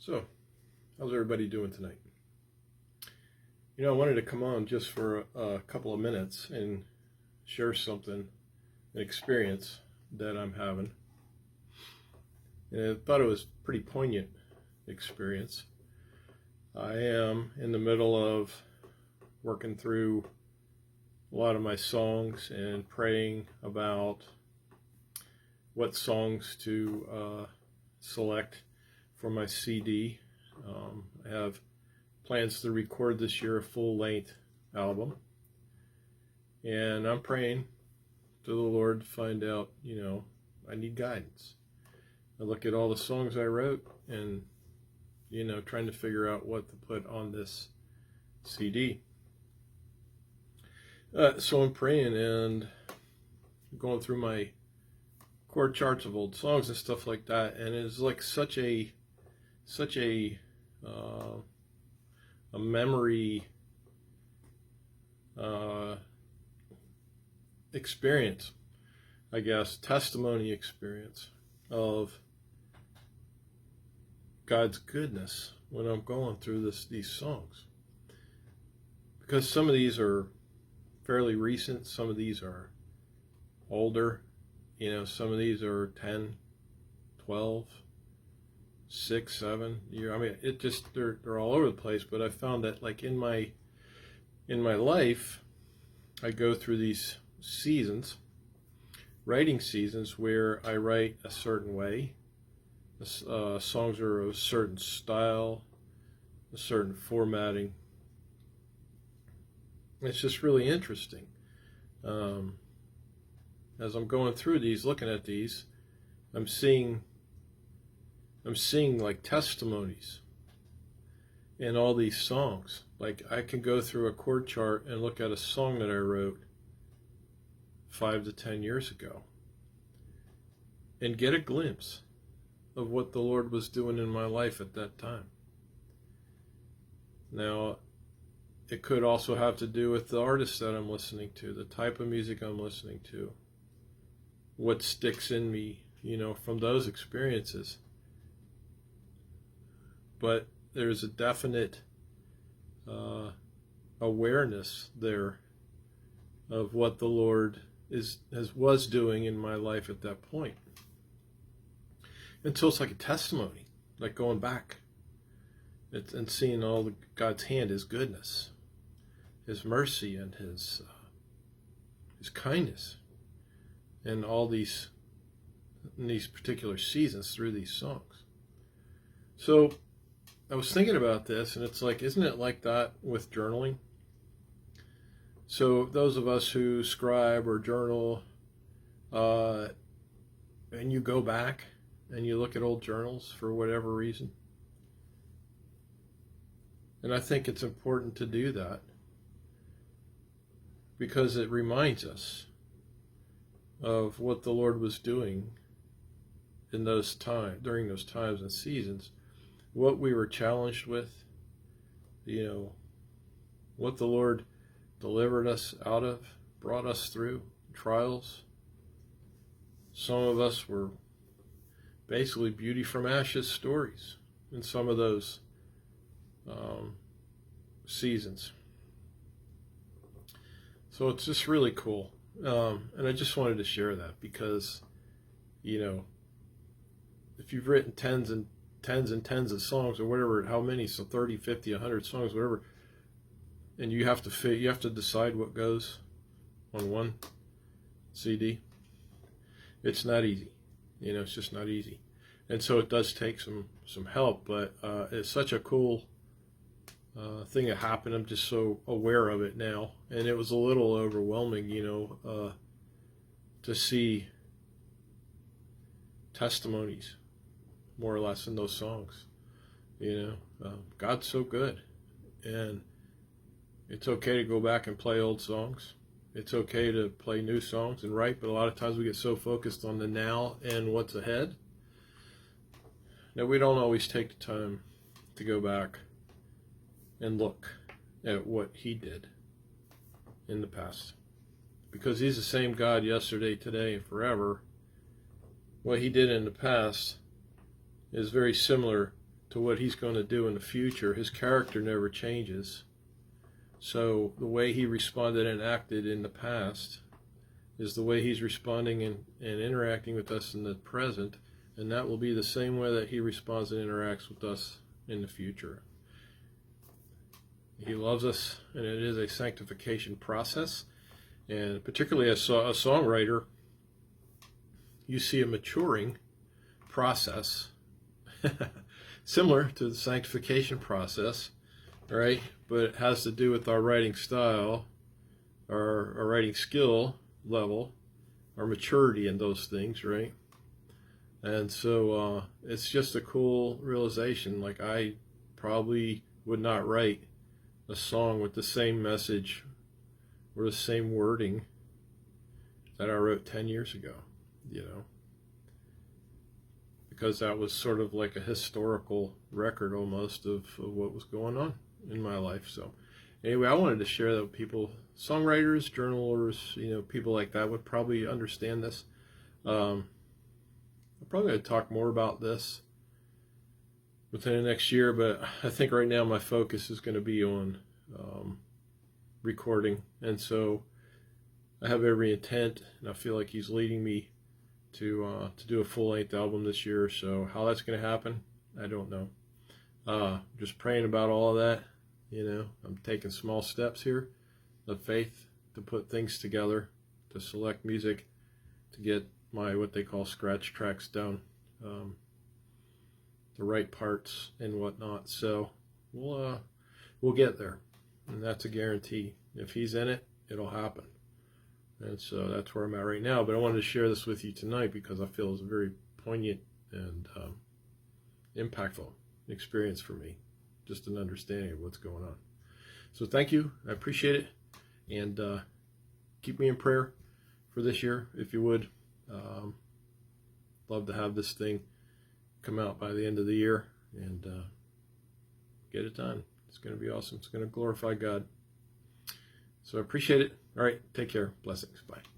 So, how's everybody doing tonight? I wanted to come on just for a couple of minutes and share something, an experience that I'm having. And I thought it was a pretty poignant experience. I am in the middle of working through a lot of my songs and praying about what songs to select for my CD. I have plans to record this year a full-length album, and I'm praying to the Lord to find out, I need guidance. I look at all the songs I wrote and, trying to figure out what to put on this CD. So I'm praying and going through my chord charts of old songs and stuff like that, and it's like such a memory experience, I guess, testimony experience of God's goodness when I'm going through these songs. Because some of these are fairly recent, some of these are older, some of these are 10, 12, 6, 7 years. I mean, it just they're all over the place. But I found that, like, in my life, I go through these seasons, writing seasons, where I write a certain way. Songs are of a certain style, a certain formatting. It's just really interesting. As I'm going through these, looking at these, I'm seeing like testimonies in all these songs. Like, I can go through a chord chart and look at a song that I wrote 5 to 10 years ago and get a glimpse of what the Lord was doing in my life at that time. Now, it could also have to do with the artist that I'm listening to, the type of music I'm listening to, what sticks in me, from those experiences. But there's a definite awareness there of what the Lord was doing in my life at that point. And so it's like a testimony, like going back and seeing all God's hand, His goodness, His mercy, and His kindness, and all in these particular seasons through these songs. So I was thinking about this, and it's like, isn't it like that with journaling? So those of us who scribe or journal, and you go back and you look at old journals for whatever reason, and I think it's important to do that because it reminds us of what the Lord was doing in those times, during those times and seasons, what we were challenged with, what the Lord delivered us out of, brought us through, trials. Some of us were basically beauty from ashes stories in some of those seasons. So it's just really cool. And I just wanted to share that because, if you've written tens and tens of songs or whatever, how many, so 30, 50, 100 songs, whatever, and you have to decide what goes on one CD. It's not easy. It's just not easy. And so it does take some help, but it's such a cool thing that happened. I'm just so aware of it now, and it was a little overwhelming, to see testimonies, more or less, in those songs. God's so good, and it's okay to go back and play old songs. It's okay to play new songs and write, but a lot of times we get so focused on the now and what's ahead that we don't always take the time to go back and look at what He did in the past. Because He's the same God yesterday, today, and forever. What He did in the past is very similar to what he's going to do in the future. His character never changes. So the way he responded and acted in the past is the way he's responding and interacting with us in the present, and that will be the same way that he responds and interacts with us in the future. He loves us, and it is a sanctification process. And particularly as a songwriter, you see a maturing process similar to the sanctification process, right? But it has to do with our writing style, our writing skill level, our maturity in those things, right? And so it's just a cool realization. Like, I probably would not write a song with the same message or the same wording that I wrote 10 years ago, you know, because that was sort of like a historical record almost of what was going on in my life. So anyway, I wanted to share that with people, songwriters, journalers, you know, people like that would probably understand this. I'm probably going to talk more about this within the next year, but I think right now my focus is going to be on recording. And so I have every intent, and I feel like he's leading me to do a full-length album this year. So how that's going to happen, I don't know. Just praying about all of that. You know, I'm taking small steps here of faith to put things together, to select music, to get my what they call scratch tracks down, the right parts and whatnot. So we'll get there, and that's a guarantee. If he's in it, it'll happen. And so that's where I'm at right now. But I wanted to share this with you tonight because I feel it's a very poignant and impactful experience for me, just an understanding of what's going on. So thank you. I appreciate it. And keep me in prayer for this year, if you would. Love to have this thing come out by the end of the year and get it done. It's going to be awesome. It's going to glorify God. So I appreciate it. All right. Take care. Blessings. Bye.